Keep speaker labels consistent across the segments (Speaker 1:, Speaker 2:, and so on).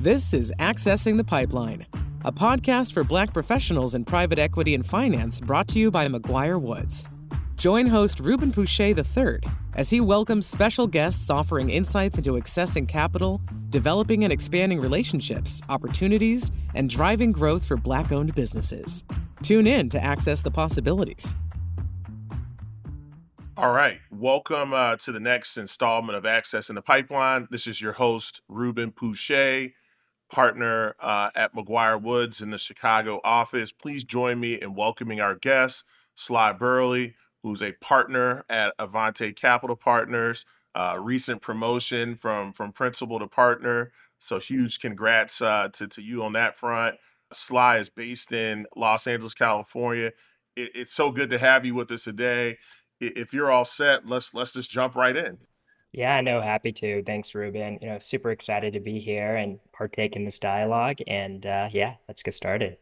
Speaker 1: This is Accessing the Pipeline, a podcast for Black professionals in private equity and finance brought to you by McGuireWoods. Join host Rubin Pusha III as he welcomes special guests offering insights into accessing capital, developing and expanding relationships, opportunities, and driving growth for Black-owned businesses. Tune in to access the possibilities.
Speaker 2: All right. Welcome to the next installment of Accessing the Pipeline. This is your host, Rubin Pusha, partner at McGuireWoods in the Chicago office. Please join me in welcoming our guest, Burley, who's a partner at Avante Capital Partners, recent promotion from principal to partner. So huge congrats to you on that front. Sly is based in Los Angeles, California. It's so good to have you with us today. If you're all set, let's just jump right in.
Speaker 3: Yeah, no, happy to. Thanks, Ruben. Super excited to be here and partake in this dialogue. And yeah, let's get started.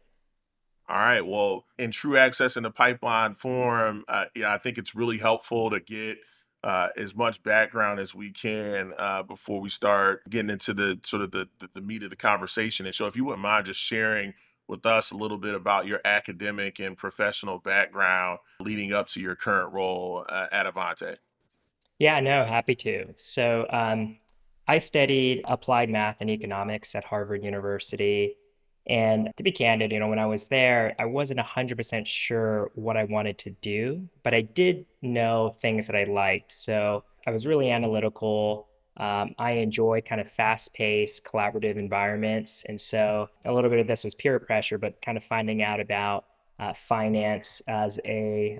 Speaker 2: All right. Well, in true access in the pipeline form, I think it's really helpful to get as much background as we can before we start getting into the sort of the meat of the conversation. And so, if you wouldn't mind just sharing with us a little bit about your academic and professional background leading up to your current role at Avante.
Speaker 3: Yeah, no, happy to. So I studied applied math and economics at Harvard University. And to be candid, when I was there, I wasn't 100% sure what I wanted to do, but I did know things that I liked. So I was really analytical. I enjoy kind of fast-paced, collaborative environments. And so a little bit of this was peer pressure, but kind of finding out about finance as a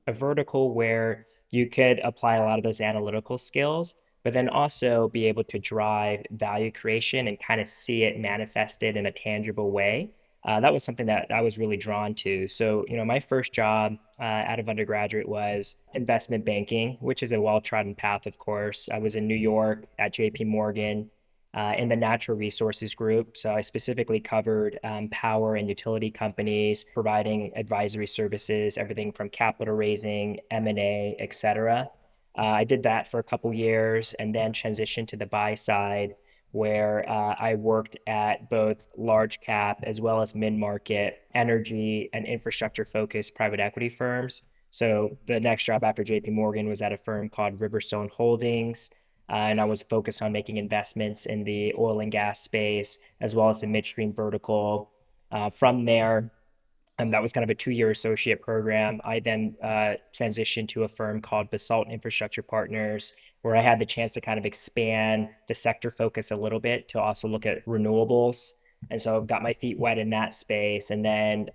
Speaker 3: vertical where you could apply a lot of those analytical skills, but then also be able to drive value creation and kind of see it manifested in a tangible way. That was something that I was really drawn to. So, my first job out of undergraduate was investment banking, which is a well-trodden path, of course. I was in New York at JP Morgan in the natural resources group. So I specifically covered power and utility companies, providing advisory services, everything from capital raising, M&A, et cetera. I did that for a couple years and then transitioned to the buy side where I worked at both large cap as well as mid-market energy and infrastructure focused private equity firms. So the next job after JP Morgan was at a firm called Riverstone Holdings. And I was focused on making investments in the oil and gas space as well as the midstream vertical. From there, that was kind of a 2-year associate program. I then transitioned to a firm called Basalt Infrastructure Partners, where I had the chance to kind of expand the sector focus a little bit to also look at renewables. And so got my feet wet in that space. And then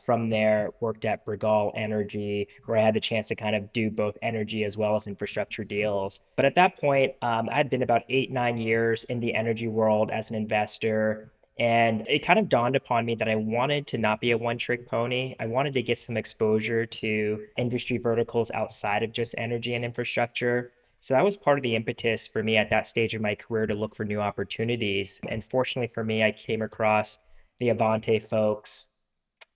Speaker 3: from there, worked at Bregal Energy, where I had the chance to kind of do both energy as well as infrastructure deals. But at that point, I had been about 8-9 years in the energy world as an investor. And it kind of dawned upon me that I wanted to not be a one-trick pony. I wanted to get some exposure to industry verticals outside of just energy and infrastructure. So that was part of the impetus for me at that stage of my career to look for new opportunities. And fortunately for me, I came across the Avante folks,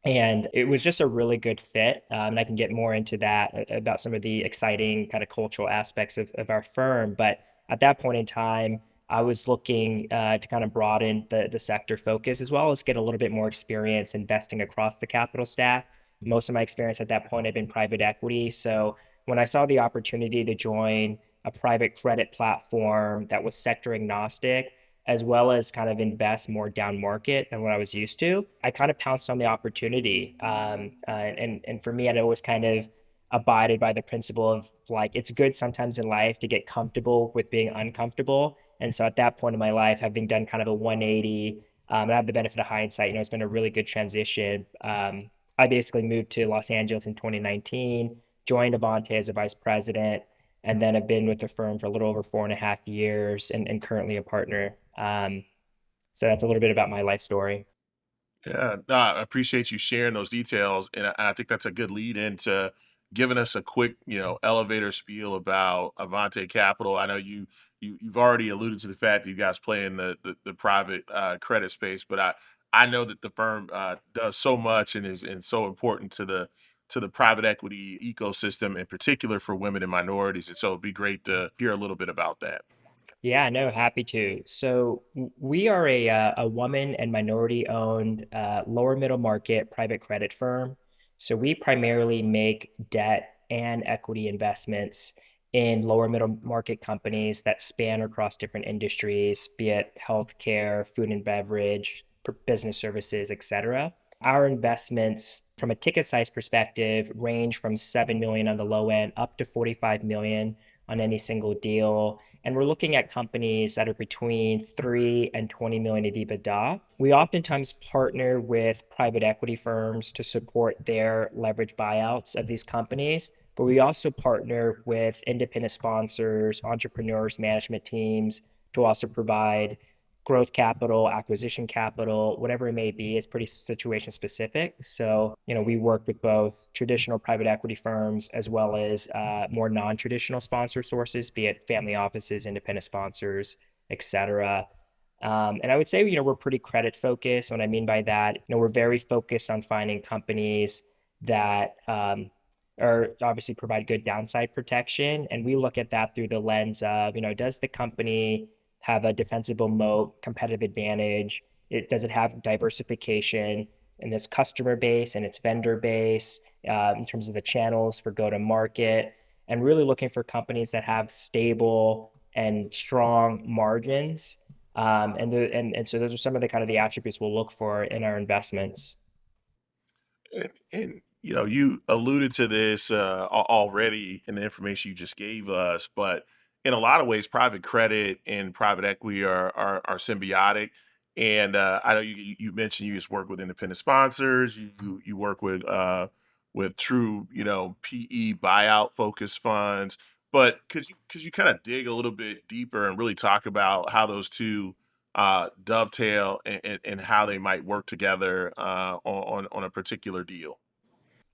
Speaker 3: and it was just a really good fit. And I can get more into that about some of the exciting kind of cultural aspects of our firm. But at that point in time, I was looking to kind of broaden the sector focus as well as get a little bit more experience investing across the capital stack. Most of my experience at that point had been private equity. So when I saw the opportunity to join a private credit platform that was sector agnostic, as well as kind of invest more down market than what I was used to, I kind of pounced on the opportunity. And for me, I'd always kind of abided by the principle of like, it's good sometimes in life to get comfortable with being uncomfortable. And so at that point in my life, having done kind of a 180, and I have the benefit of hindsight, it's been a really good transition. I basically moved to Los Angeles in 2019, joined Avante as a vice president, and then I've been with the firm for a little over 4.5 years and currently a partner. So that's a little bit about my life story.
Speaker 2: Yeah, no, I appreciate you sharing those details, and I think that's a good lead into giving us a quick, elevator spiel about Avante Capital. I know you've already alluded to the fact that you guys play in the private credit space, but I know that the firm does so much and so important to the private equity ecosystem, in particular for women and minorities. And so it'd be great to hear a little bit about that.
Speaker 3: Yeah, no, happy to. So we are a woman and minority owned lower middle market private credit firm. So we primarily make debt and equity investments in lower middle market companies that span across different industries, be it healthcare, food and beverage, business services, etc. Our investments from a ticket size perspective range from 7 million on the low end up to 45 million on any single deal. And we're looking at companies that are between 3 and 20 million of EBITDA. We oftentimes partner with private equity firms to support their leverage buyouts of these companies, but we also partner with independent sponsors, entrepreneurs, management teams to also provide growth capital, acquisition capital, whatever it may be. It's pretty situation specific. So, we work with both traditional private equity firms as well as more non-traditional sponsor sources, be it family offices, independent sponsors, etc. And I would say, we're pretty credit focused. What I mean by that, we're very focused on finding companies that are obviously provide good downside protection. And we look at that through the lens of, does the company have a defensible moat, competitive advantage? Does it have diversification in its customer base and its vendor base in terms of the channels for go to market, and really looking for companies that have stable and strong margins. And so those are some of the kind of the attributes we'll look for in our investments.
Speaker 2: And you alluded to this already in the information you just gave us, but in a lot of ways, private credit and private equity are symbiotic. And I know you mentioned you just work with independent sponsors. You work with true PE buyout focused funds. But could you kind of dig a little bit deeper and really talk about how those two dovetail and how they might work together on a particular deal?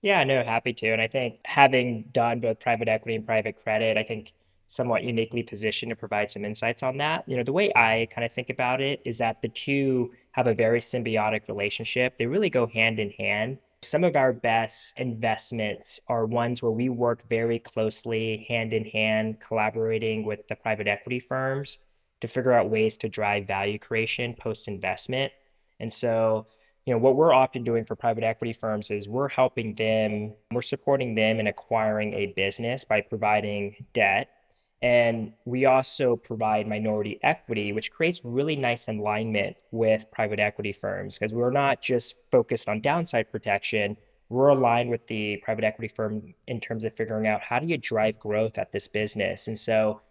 Speaker 3: Yeah, no, happy to. And I think having done both private equity and private credit, I think somewhat uniquely positioned to provide some insights on that. The way I kind of think about it is that the two have a very symbiotic relationship. They really go hand in hand. Some of our best investments are ones where we work very closely, hand in hand, collaborating with the private equity firms to figure out ways to drive value creation post investment. And so, what we're often doing for private equity firms is we're supporting them in acquiring a business by providing debt. And we also provide minority equity, which creates really nice alignment with private equity firms because we're not just focused on downside protection. We're aligned with the private equity firm in terms of figuring out how do you drive growth at this business. And so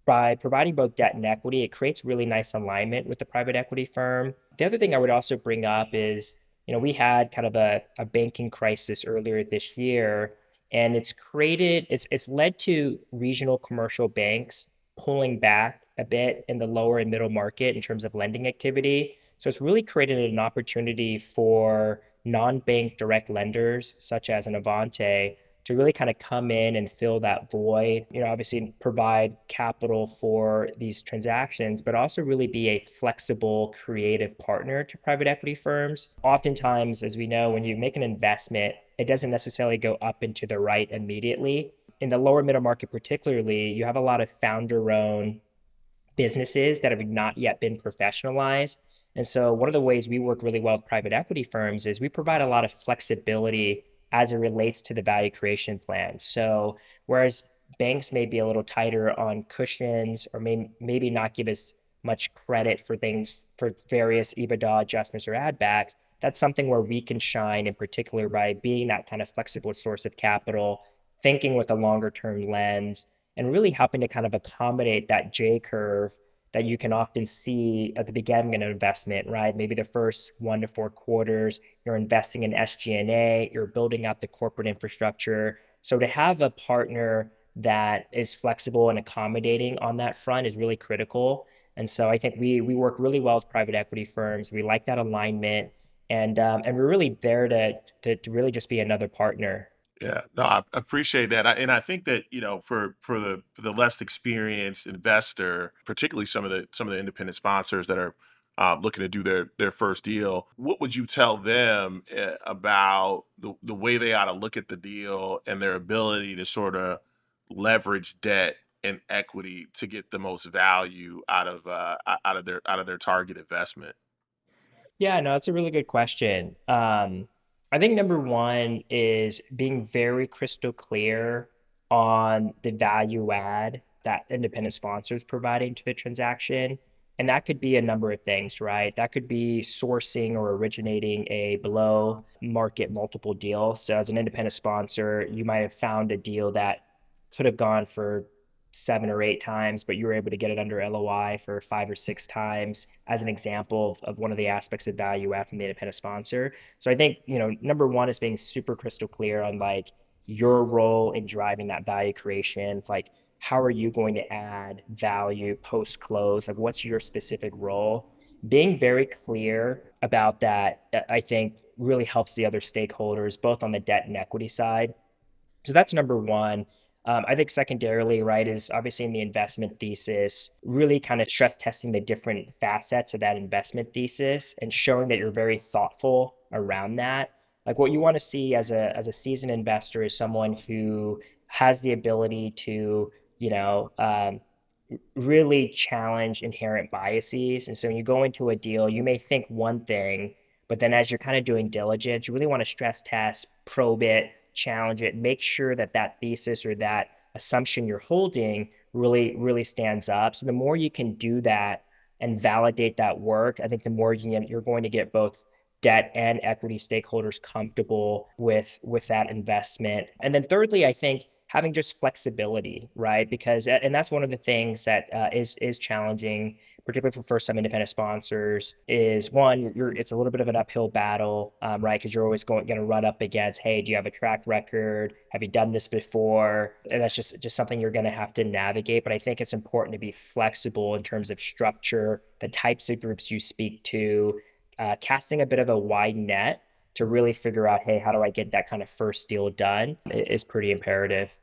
Speaker 3: by providing both debt and equity, it creates really nice alignment with the private equity firm. The other thing I would also bring up is, we had kind of a banking crisis earlier this year, and it's led to regional commercial banks pulling back a bit in the lower and middle market in terms of lending activity. So it's really created an opportunity for non-bank direct lenders such as an Avante to really kind of come in and fill that void, obviously provide capital for these transactions, but also really be a flexible, creative partner to private equity firms. Oftentimes, as we know, when you make an investment, it doesn't necessarily go up into the right immediately. In the lower middle market, particularly, you have a lot of founder owned businesses that have not yet been professionalized. And so, one of the ways we work really well with private equity firms is we provide a lot of flexibility as it relates to the value creation plan. So whereas banks may be a little tighter on cushions or maybe not give as much credit for things for various EBITDA adjustments or add backs, that's something where we can shine in particular by being that kind of flexible source of capital, thinking with a longer term lens, and really helping to kind of accommodate that J curve that you can often see at the beginning of an investment, right? Maybe the first 1 to 4 quarters, you're investing in SG&A, you're building out the corporate infrastructure. So to have a partner that is flexible and accommodating on that front is really critical. And so I think we work really well with private equity firms. We like that alignment, and we're really there to really just be another partner.
Speaker 2: Yeah, no, I appreciate that, and I think that for the less experienced investor, particularly some of the independent sponsors that are looking to do their first deal, what would you tell them about the way they ought to look at the deal and their ability to sort of leverage debt and equity to get the most value out of their target investment?
Speaker 3: Yeah, no, that's a really good question. I think number one is being very crystal clear on the value add that independent sponsor is providing to the transaction. And that could be a number of things, right? That could be sourcing or originating a below market multiple deal. So as an independent sponsor, you might have found a deal that could have gone for 7 or 8 times, but you were able to get it under LOI for 5 or 6 times as an example of one of the aspects of value add from the independent sponsor. So I think, number one is being super crystal clear on like your role in driving that value creation. Like, how are you going to add value post close? Like, what's your specific role? Being very clear about that, I think, really helps the other stakeholders, both on the debt and equity side. So that's number one. I think secondarily, right, is obviously in the investment thesis, really kind of stress testing the different facets of that investment thesis and showing that you're very thoughtful around that. Like what you want to see as a seasoned investor is someone who has the ability to, you know, um, really challenge inherent biases. And so when you go into a deal, you may think one thing, but then as you're kind of doing diligence, you really want to stress test, probe it, challenge it, make sure that that thesis or that assumption you're holding really stands up. So the more you can do that and validate that work, I think the more you're going to get both debt and equity stakeholders comfortable with that investment. And then thirdly, I think having just flexibility, right? Because and that's one of the things that is challenging, particularly for first time independent sponsors. Is one, it's a little bit of an uphill battle, right? Because you're always going to run up against, hey, do you have a track record? Have you done this before? And that's just something you're going to have to navigate. But I think it's important to be flexible in terms of structure, the types of groups you speak to, casting a bit of a wide net to really figure out, hey, how do I get that kind of first deal done is pretty imperative.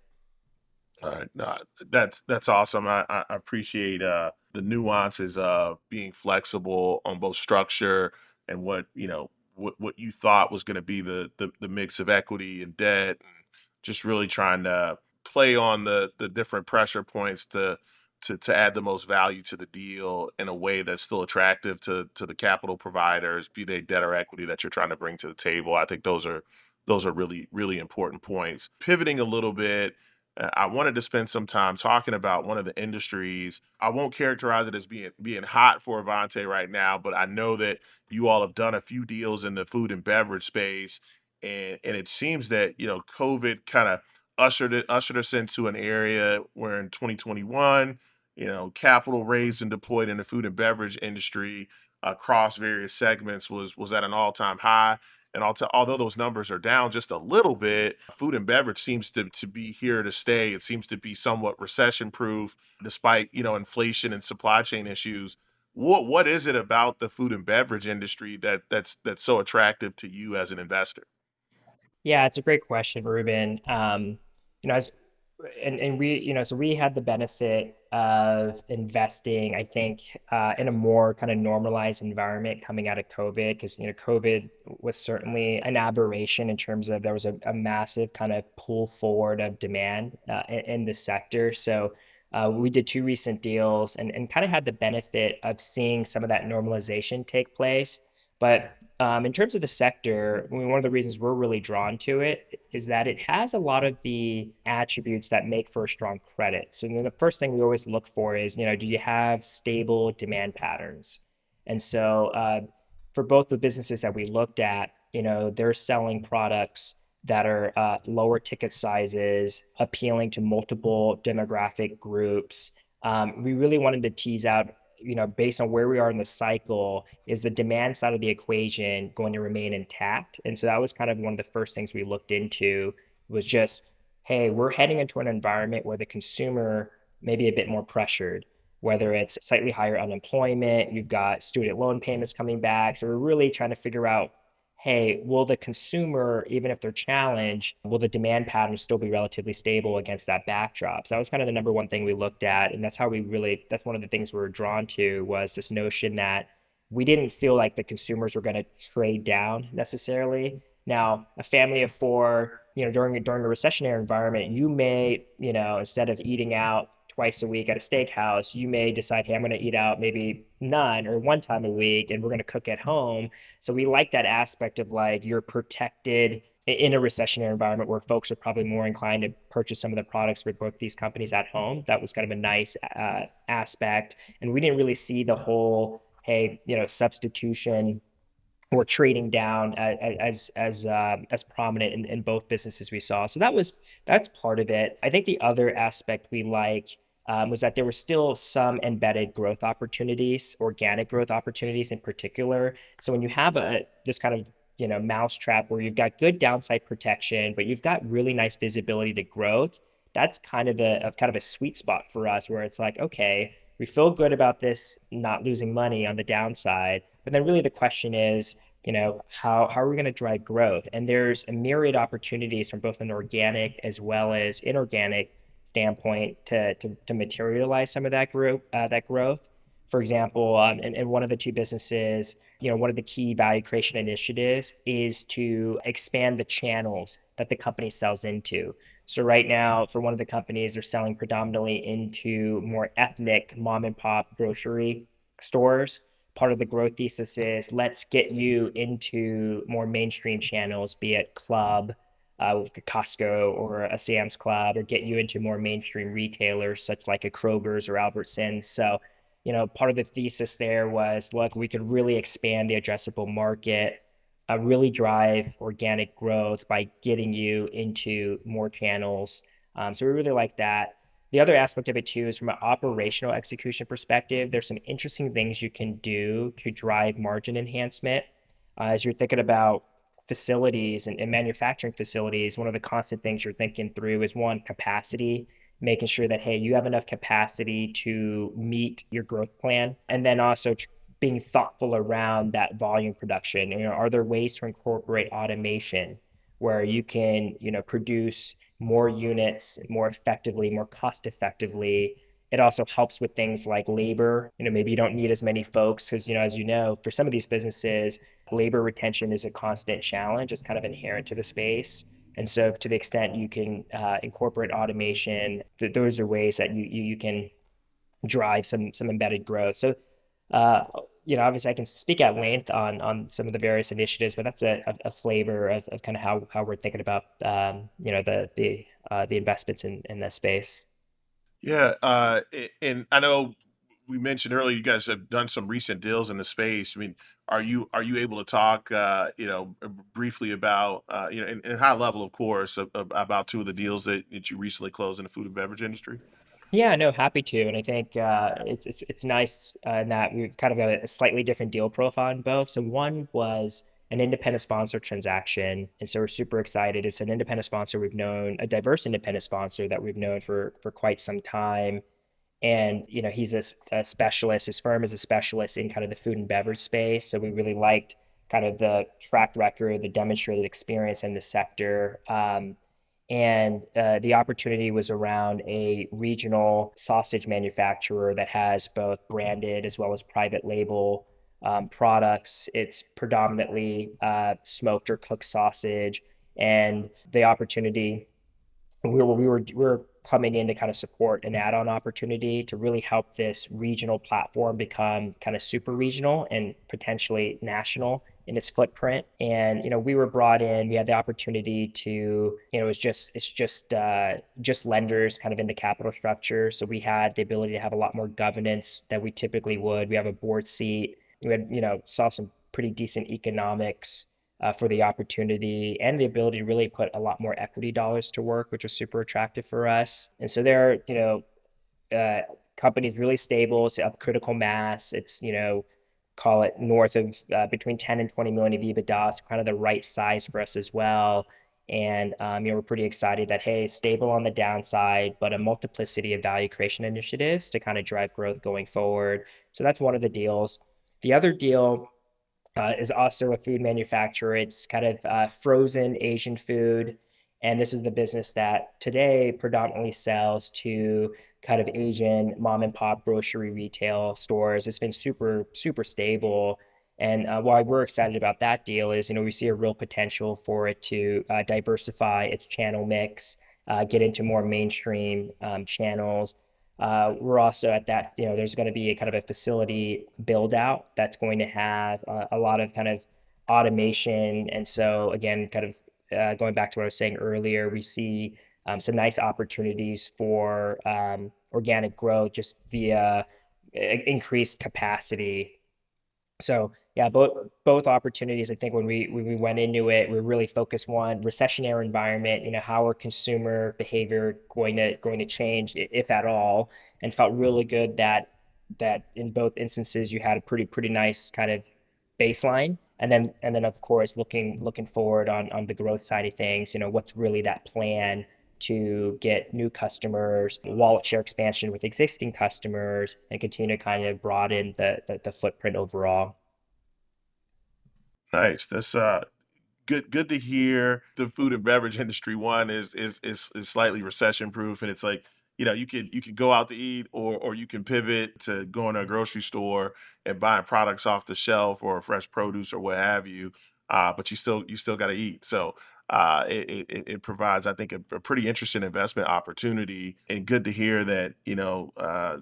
Speaker 2: All right, no, that's awesome. I appreciate the nuances of being flexible on both structure and what you thought was going to be the mix of equity and debt, and just really trying to play on the different pressure points to add the most value to the deal in a way that's still attractive to the capital providers, be they debt or equity that you're trying to bring to the table. I think those are really really important points. Pivoting a little bit, I wanted to spend some time talking about one of the industries. I won't characterize it as being hot for Avante right now, but I know that you all have done a few deals in the food and beverage space, and it seems that COVID kind of ushered us into an area where in 2021, capital raised and deployed in the food and beverage industry across various segments was at an all-time high. And although those numbers are down just a little bit, food and beverage seems to be here to stay. It seems to be somewhat recession-proof, despite inflation and supply chain issues. What is it about the food and beverage industry that's so attractive to you as an investor?
Speaker 3: Yeah, it's a great question, Ruben. As and we, so we had the benefit of investing, I think, in a more kind of normalized environment coming out of COVID, because COVID was certainly an aberration in terms of there was a massive kind of pull forward of demand in the sector. So we did two recent deals and kind of had the benefit of seeing some of that normalization take place. But in terms of the sector, I mean, one of the reasons we're really drawn to it is that it has a lot of the attributes that make for a strong credit. So the first thing we always look for is, do you have stable demand patterns? And so for both the businesses that we looked at, they're selling products that are lower ticket sizes, appealing to multiple demographic groups. We really wanted to tease out, based on where we are in the cycle, is the demand side of the equation going to remain intact? And so that was kind of one of the first things we looked into, was just, hey, we're heading into an environment where the consumer may be a bit more pressured, whether it's slightly higher unemployment, you've got student loan payments coming back. So we're really trying to figure out, hey, will the consumer, even if they're challenged, will the demand pattern still be relatively stable against that backdrop? So that was kind of the number one thing we looked at. And that's one of the things we were drawn to, was this notion that we didn't feel like the consumers were going to trade down necessarily. Now, a family of four, during a recessionary environment, you may, instead of eating out twice a week at a steakhouse, you may decide, hey, I'm going to eat out maybe none or one time a week, and we're going to cook at home. So we like that aspect of like you're protected in a recessionary environment where folks are probably more inclined to purchase some of the products for both these companies at home. That was kind of a nice aspect. And we didn't really see the whole, hey, substitution or trading down as prominent in both businesses we saw. So that's part of it. I think the other aspect we like was that there were still some embedded growth opportunities, organic growth opportunities in particular. So when you have this kind of mousetrap where you've got good downside protection, but you've got really nice visibility to growth, that's kind of a sweet spot for us where it's like, okay, we feel good about this, not losing money on the downside. But then really the question is, how are we going to drive growth? And there's a myriad opportunities from both an organic as well as inorganic standpoint to materialize some of that growth. For example, in one of the two businesses, one of the key value creation initiatives is to expand the channels that the company sells into. So right now, for one of the companies, they're selling predominantly into more ethnic mom and pop grocery stores. Part of the growth thesis is let's get you into more mainstream channels, be it club, like a Costco or a Sam's Club, or get you into more mainstream retailers such like a Kroger's or Albertsons. So, part of the thesis there was, look, we could really expand the addressable market, really drive organic growth by getting you into more channels. So we really like that. The other aspect of it too is from an operational execution perspective, there's some interesting things you can do to drive margin enhancement. As you're thinking about facilities and manufacturing facilities, one of the constant things you're thinking through is one, capacity, making sure that, hey, you have enough capacity to meet your growth plan. And then also being thoughtful around that volume production. Are there ways to incorporate automation where you can, produce more units more effectively, more cost effectively? It also helps with things like labor. Maybe you don't need as many folks because, as for some of these businesses, labor retention is a constant challenge. It's kind of inherent to the space. And so to the extent you can incorporate automation, those are ways that you can drive some embedded growth. So, obviously I can speak at length on some of the various initiatives, but that's a flavor of kind of how we're thinking about, the investments in that space.
Speaker 2: Yeah, and I know we mentioned earlier you guys have done some recent deals in the space. I mean, are you able to talk, briefly about, in high level, of course, about two of the deals that you recently closed in the food and beverage industry?
Speaker 3: Yeah, no, happy to. And I think it's nice in that we've kind of got a slightly different deal profile in both. So one was an independent sponsor transaction. And so we're super excited. It's an independent sponsor we've known, a diverse independent sponsor that we've known for quite some time. And, he's a specialist. His firm is a specialist in kind of the food and beverage space. So we really liked kind of the track record, the demonstrated experience in the sector. And the opportunity was around a regional sausage manufacturer that has both branded as well as private label products. It's predominantly smoked or cooked sausage, and the opportunity we were coming in to kind of support an add-on opportunity to really help this regional platform become kind of super regional and potentially national in its footprint. And we were brought in. We had the opportunity to, it's just lenders kind of in the capital structure. So we had the ability to have a lot more governance than we typically would. We have a board seat. We had saw some pretty decent economics for the opportunity and the ability to really put a lot more equity dollars to work, which was super attractive for us. And so there, company's really stable. It's up critical mass. It's, call it north of between 10 and 20 million of EBITDA, so kind of the right size for us as well. And, we're pretty excited that, hey, stable on the downside, but a multiplicity of value creation initiatives to kind of drive growth going forward. So that's one of the deals. The other deal is also a food manufacturer. It's kind of frozen Asian food. And this is the business that today predominantly sells to kind of Asian mom and pop grocery retail stores. It's been super, super stable. And why we're excited about that deal is, we see a real potential for it to diversify its channel mix, get into more mainstream channels. We're also at that, there's going to be a kind of a facility build out that's going to have a lot of kind of automation. And so again, kind of going back to what I was saying earlier, we see some nice opportunities for organic growth just via increased capacity. So yeah, both opportunities. I think when we went into it, we really focused one recessionary environment. How are consumer behavior going to change, if at all, and felt really good that in both instances you had a pretty nice kind of baseline, and then of course looking forward on the growth side of things. What's really that plan to get new customers, wallet share expansion with existing customers, and continue to kind of broaden the footprint overall.
Speaker 2: Nice. That's good to hear. The food and beverage industry one is slightly recession proof, and it's like, you could go out to eat, or you can pivot to going to a grocery store and buying products off the shelf or fresh produce or what have you. But you still got to eat. So it provides, I think, a pretty interesting investment opportunity, and good to hear that,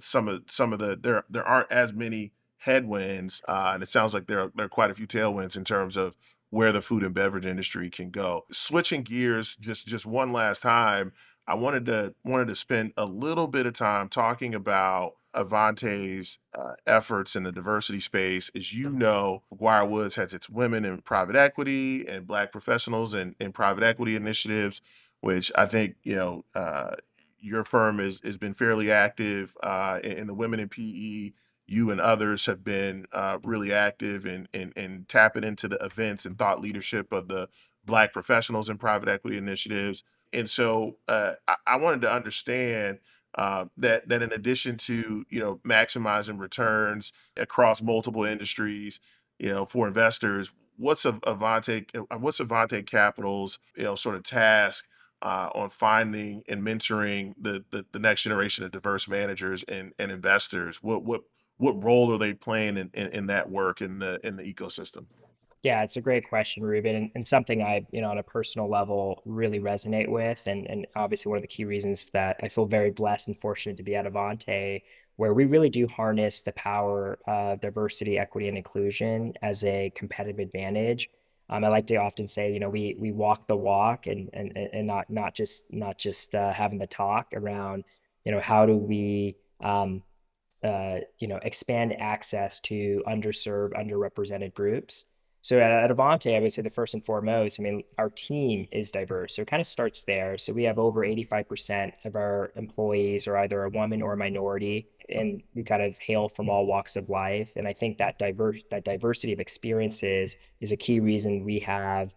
Speaker 2: some of the there aren't as many headwinds, and it sounds like there are quite a few tailwinds in terms of where the food and beverage industry can go. Switching gears just one last time, I wanted to spend a little bit of time talking about Avante's efforts in the diversity space. As you know, McGuireWoods has its women in private equity and Black professionals in private equity initiatives, which I think, your firm has been fairly active in the women in PE. You and others have been really active in tapping into the events and thought leadership of the Black professionals in private equity initiatives. And so I wanted to understand that in addition to, maximizing returns across multiple industries, for investors, what's Avante Capital's, sort of task on finding and mentoring the next generation of diverse managers and investors? What role are they playing in that work in the ecosystem?
Speaker 3: Yeah, it's a great question, Ruben, and something I, on a personal level, really resonate with, and obviously one of the key reasons that I feel very blessed and fortunate to be at Avante, where we really do harness the power of diversity, equity, and inclusion as a competitive advantage. I like to often say, we walk the walk, and not just having the talk around, how do we expand access to underserved, underrepresented groups. So at Avante, I would say the first and foremost, I mean, our team is diverse. So it kind of starts there. So we have over 85% of our employees are either a woman or a minority, and we kind of hail from all walks of life. And I think that diversity of experiences is a key reason we have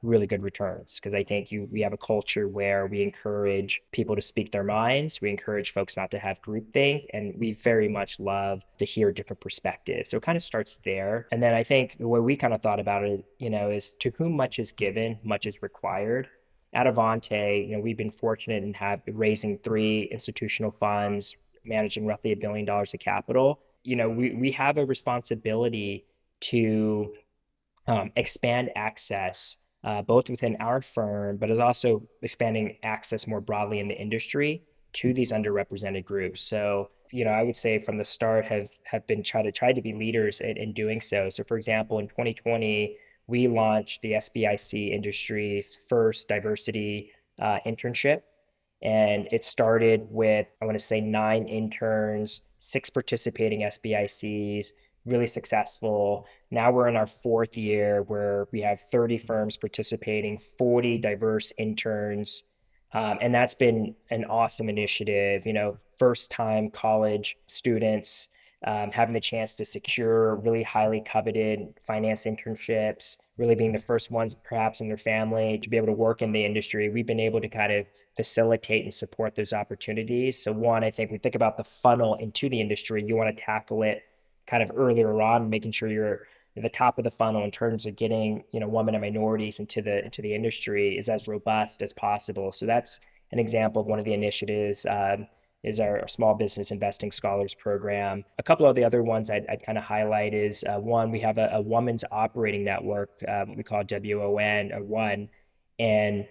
Speaker 3: really good returns, because I think we have a culture where we encourage people to speak their minds. We encourage folks not to have groupthink, and we very much love to hear different perspectives. So it kind of starts there. And then I think the way we kind of thought about it, is to whom much is given, much is required. At Avante, we've been fortunate and have been raising 3 institutional funds, managing roughly $1 billion of capital. We have a responsibility to expand access, both within our firm, but is also expanding access more broadly in the industry to these underrepresented groups. So, I would say from the start have been tried to be leaders in doing so. So, for example, in 2020, we launched the SBIC industry's first diversity internship. And it started with, I want to say, 9 interns, 6 participating SBICs, really successful. Now we're in our 4th year where we have 30 firms participating, 40 diverse interns. And that's been an awesome initiative. First time college students having the chance to secure really highly coveted finance internships, really being the first ones perhaps in their family to be able to work in the industry. We've been able to kind of facilitate and support those opportunities. So one, I think we think about the funnel into the industry, you want to tackle it kind of earlier on, making sure you're at the top of the funnel in terms of getting, women and minorities into the industry is as robust as possible. So that's an example of one of the initiatives. Is our small business investing scholars program. A couple of the other ones I'd kind of highlight is one, we have a women's operating network, we call WON, or one, and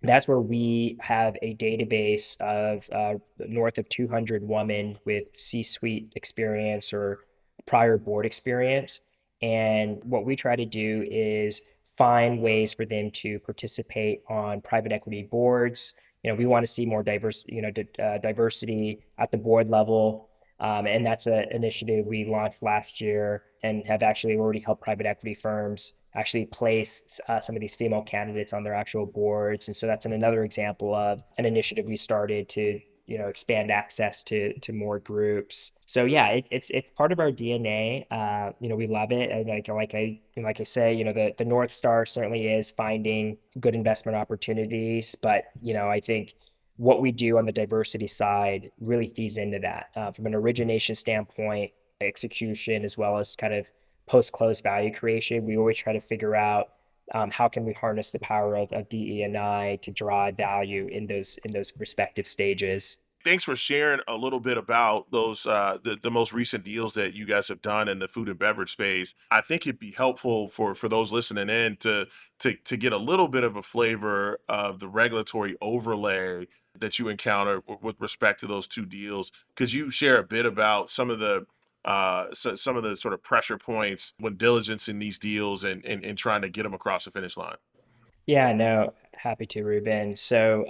Speaker 3: That's where we have a database of north of 200 women with C-suite experience or prior board experience. And what we try to do is find ways for them to participate on private equity boards. We want to see more diversity at the board level. And that's an initiative we launched last year and have actually already helped private equity firms actually place some of these female candidates on their actual boards. And so that's another example of an initiative we started to expand access to more groups. So yeah, it's part of our DNA. We love it, and like I say, the North Star certainly is finding good investment opportunities. But I think what we do on the diversity side really feeds into that from an origination standpoint, execution, as well as kind of post-close value creation. We always try to figure out how can we harness the power of DE&I to drive value in those respective stages.
Speaker 2: Thanks for sharing a little bit about those the most recent deals that you guys have done in the food and beverage space. I think it'd be helpful for those listening in to get a little bit of a flavor of the regulatory overlay that you encounter with respect to those two deals. Could you share a bit about some of the some of the sort of pressure points when diligencing these deals and trying to get them across the finish line?
Speaker 3: Yeah, no, happy to, Ruben. So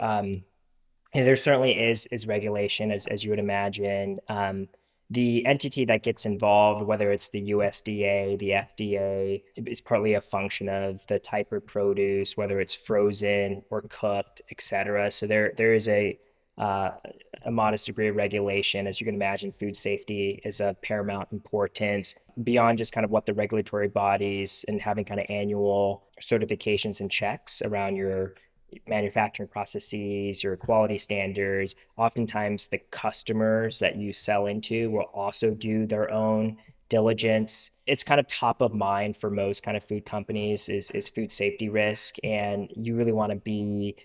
Speaker 3: and there certainly is regulation, as you would imagine. The entity that gets involved, whether it's the USDA, the FDA, is partly a function of the type of produce, whether it's frozen or cooked, et cetera. So there is uh, a modest degree of regulation. As you can imagine, food safety is of paramount importance beyond just kind of what the regulatory bodies and having kind of annual certifications and checks around your manufacturing processes, your quality standards. Oftentimes, the customers that you sell into will also do their own diligence. It's kind of top of mind for most kind of food companies is food safety risk, and you really want to be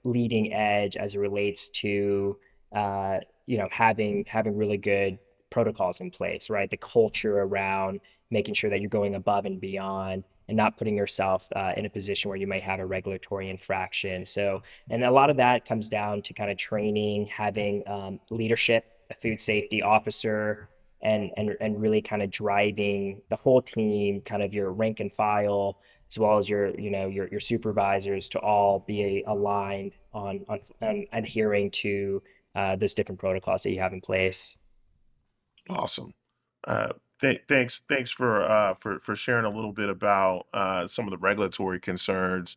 Speaker 3: leading edge as it relates to having really good protocols in place, right? The culture around making sure that you're going above and beyond and not putting yourself in a position where you might have a regulatory infraction. So, and a lot of that comes down to kind of training, having leadership, a food safety officer, and really kind of driving the whole team, kind of your rank and file, as well as your supervisors to all be aligned on adhering to those different protocols that you have in place.
Speaker 2: Awesome. Thanks for sharing a little bit about some of the regulatory concerns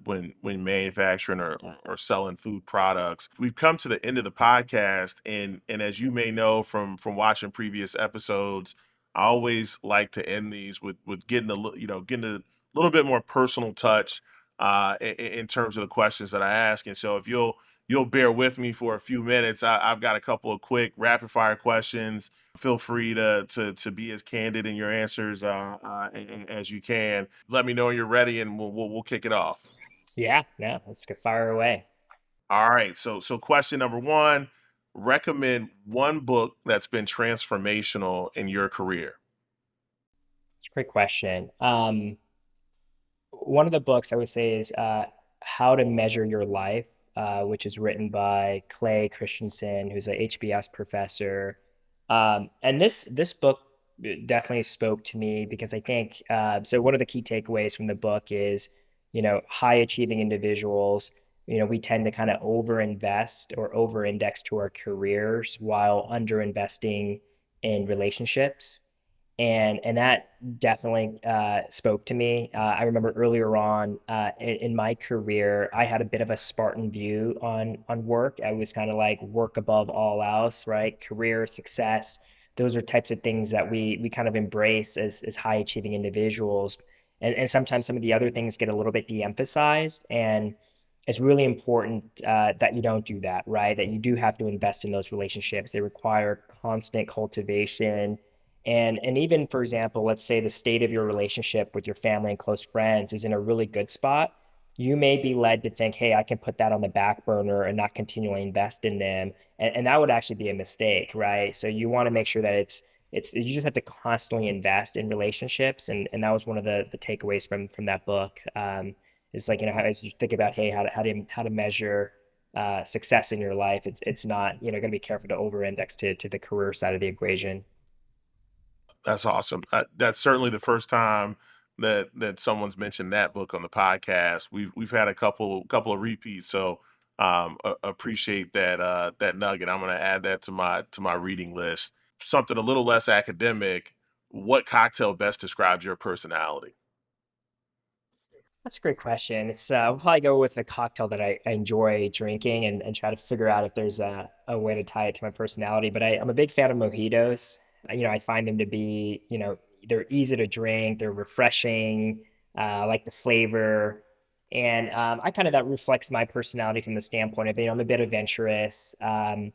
Speaker 2: when manufacturing or selling food products. We've come to the end of the podcast, and as you may know from watching previous episodes, I always like to end these with getting a little bit more personal touch in terms of the questions that I ask. And so if you'll bear with me for a few minutes, I've got a couple of quick rapid fire questions. Feel free to be as candid in your answers as you can. Let me know when you're ready, and we'll kick it off.
Speaker 3: Yeah, no, let's go fire away.
Speaker 2: All right. So question number one: recommend one book that's been transformational in your career.
Speaker 3: It's a great question. One of the books I would say is How to Measure Your Life, which is written by Clay Christensen, who's a HBS professor. And this book definitely spoke to me because I think so. One of the key takeaways from the book is, high achieving individuals, we tend to kind of overinvest or over index to our careers while under investing in relationships, and that definitely spoke to me. I remember earlier on in my career, I had a bit of a Spartan view on work. I was kind of like work above all else, right? Career success, those are types of things that we kind of embrace as high achieving individuals, and sometimes some of the other things get a little bit de-emphasized, and it's really important that you don't do that, right? That you do have to invest in those relationships. They require constant cultivation. And even, for example, let's say the state of your relationship with your family and close friends is in a really good spot. You may be led to think, hey, I can put that on the back burner and not continually invest in them. And that would actually be a mistake, right? So you want to make sure that you just have to constantly invest in relationships. And that was one of the takeaways from that book. It's like, as you think about, hey, how to measure success in your life, it's not, going to be careful to over-index to the career side of the equation.
Speaker 2: That's awesome. That's certainly the first time that someone's mentioned that book on the podcast. We've had a couple of repeats, so appreciate that nugget. I'm going to add that to my reading list. Something a little less academic. What cocktail best describes your personality?
Speaker 3: That's a great question. I'll probably go with a cocktail that I enjoy drinking and try to figure out if there's a way to tie it to my personality. But I'm a big fan of mojitos. I find them to be, they're easy to drink, they're refreshing, I like the flavor. And I kind of that reflects my personality from the standpoint of, I'm a bit adventurous. I'm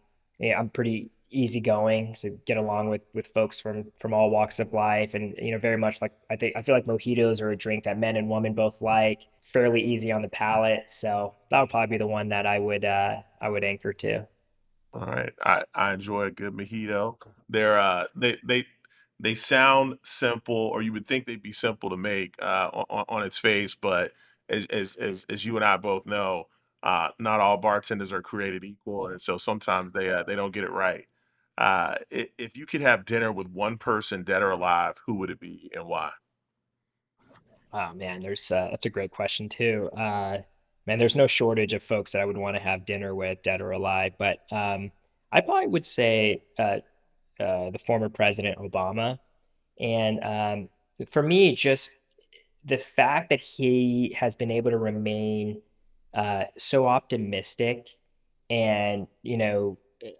Speaker 3: pretty easygoing, so get along with folks from all walks of life, and very much like I feel like mojitos are a drink that men and women both like, fairly easy on the palate. So that would probably be the one that I would anchor to.
Speaker 2: All right. I enjoy a good mojito. They're they sound simple, or you would think they'd be simple to make on its face, but as you and I both know, not all bartenders are created equal, and so sometimes they don't get it right. If you could have dinner with one person, dead or alive, who would it be and why?
Speaker 3: Oh man, there's that's a great question too. Man, there's no shortage of folks that I would want to have dinner with, dead or alive. But I probably would say the former President Obama. And for me, just the fact that he has been able to remain so optimistic, and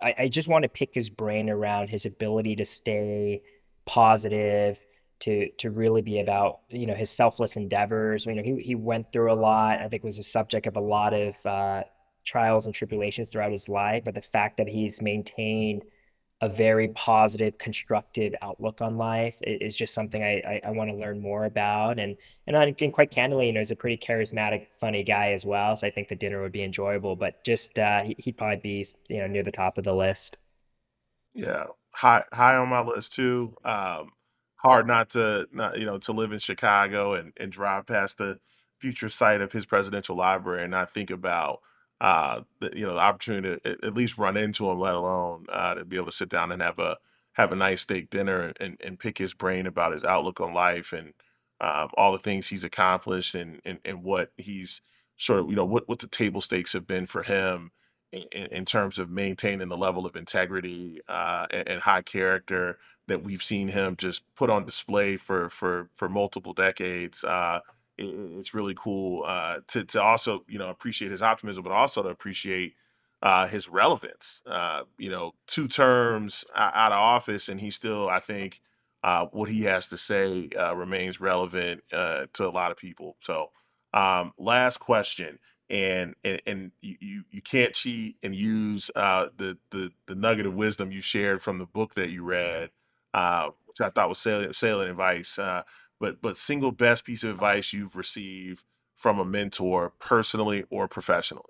Speaker 3: I just want to pick his brain around his ability to stay positive, to really be about his selfless endeavors. He went through a lot. I think was a subject of a lot of trials and tribulations throughout his life, but the fact that he's maintained a very positive, constructive outlook on life is just something I want to learn more about. And I think quite candidly, he's a pretty charismatic, funny guy as well. So I think the dinner would be enjoyable. But just he'd probably be near the top of the list.
Speaker 2: Yeah, high on my list too. Hard not to live in Chicago and drive past the future site of his presidential library and not think about the opportunity to at least run into him, let alone to be able to sit down and have a nice steak dinner and pick his brain about his outlook on life and all the things he's accomplished and what he's sort of what the table stakes have been for him in terms of maintaining the level of integrity and high character that we've seen him just put on display for multiple decades. It's really cool to also appreciate his optimism, but also to appreciate his relevance. 2 terms out of office, and he still, I think, what he has to say remains relevant to a lot of people. So, last question, and you can't cheat and use the nugget of wisdom you shared from the book that you read, which I thought was salient advice. But single best piece of advice you've received from a mentor, personally or professionally.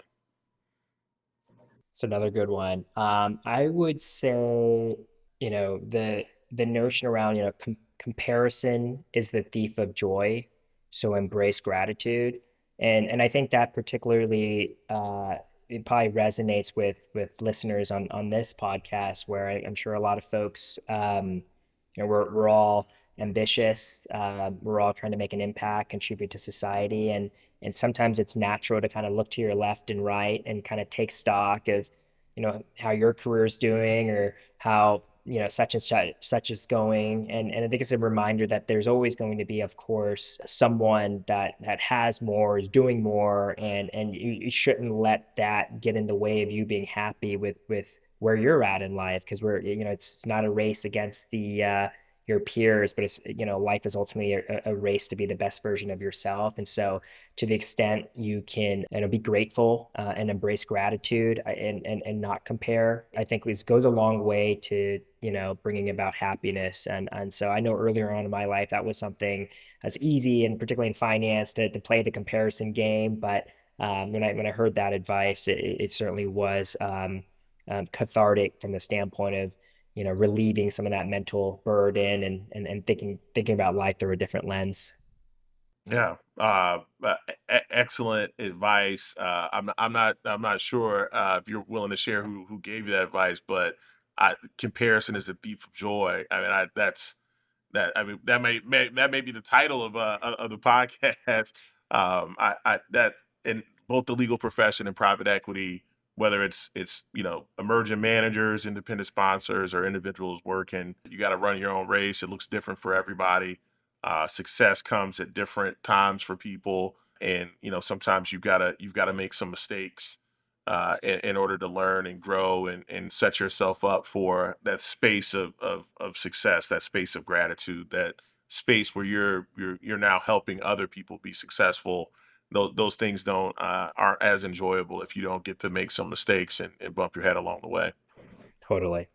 Speaker 3: It's another good one. I would say, the notion around, comparison is the thief of joy. So embrace gratitude. And I think that particularly it probably resonates with listeners on this podcast, where I'm sure a lot of folks, we're all ambitious. We're all trying to make an impact, contribute to society, and sometimes it's natural to kind of look to your left and right and kind of take stock of, how your career is doing, or how, such and such is going. And I think it's a reminder that there's always going to be, of course, someone that has more, is doing more, and you shouldn't let that get in the way of you being happy with where you're at in life, because it's not a race against the your peers, but it's, life is ultimately a race to be the best version of yourself. And so to the extent you can, be grateful and embrace gratitude, and not compare, I think this goes a long way to, bringing about happiness. And so I know earlier on in my life, that was something that's easy, and particularly in finance, to play the comparison game. But when I heard that advice, it certainly was cathartic from the standpoint of, relieving some of that mental burden, and thinking about life through a different lens.
Speaker 2: Yeah, excellent advice. I'm not sure if you're willing to share who gave you that advice, but comparison is the thief of joy. I mean, I mean that may be the title of the podcast. I that in both the legal profession and private equity, whether it's emerging managers, independent sponsors, or individuals working, you got to run your own race. It looks different for everybody. Success comes at different times for people, and sometimes you've got to make some mistakes in order to learn and grow and set yourself up for that space of success, that space of gratitude, that space where you're now helping other people be successful. Those things don't aren't as enjoyable if you don't get to make some mistakes and bump your head along the way.
Speaker 3: Totally.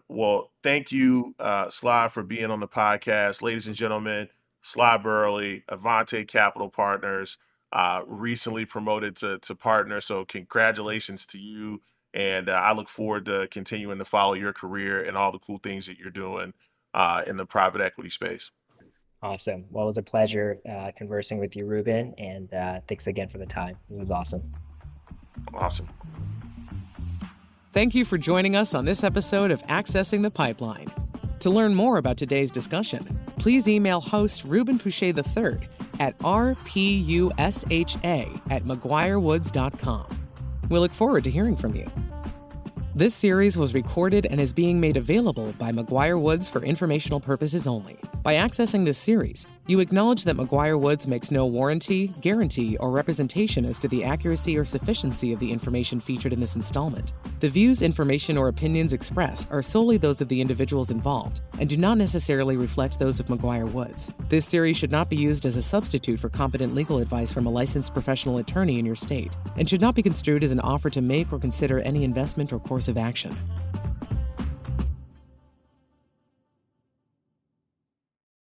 Speaker 2: Well, thank you, Sly, for being on the podcast. Ladies and gentlemen, Sly Burley, Avante Capital Partners, recently promoted to partner. So, congratulations to you. And I look forward to continuing to follow your career and all the cool things that you're doing in the private equity space.
Speaker 3: Awesome. Well, it was a pleasure conversing with you, Ruben, and thanks again for the time. It was awesome.
Speaker 2: Awesome.
Speaker 1: Thank you for joining us on this episode of Accessing the Pipeline. To learn more about today's discussion, please email host Rubin Pusha III at rpusha@mcguirewoods.com. We look forward to hearing from you. This series was recorded and is being made available by McGuireWoods for informational purposes only. By accessing this series, you acknowledge that McGuireWoods makes no warranty, guarantee, or representation as to the accuracy or sufficiency of the information featured in this installment. The views, information, or opinions expressed are solely those of the individuals involved and do not necessarily reflect those of McGuireWoods. This series should not be used as a substitute for competent legal advice from a licensed professional attorney in your state and should not be construed as an offer to make or consider any investment or course of action.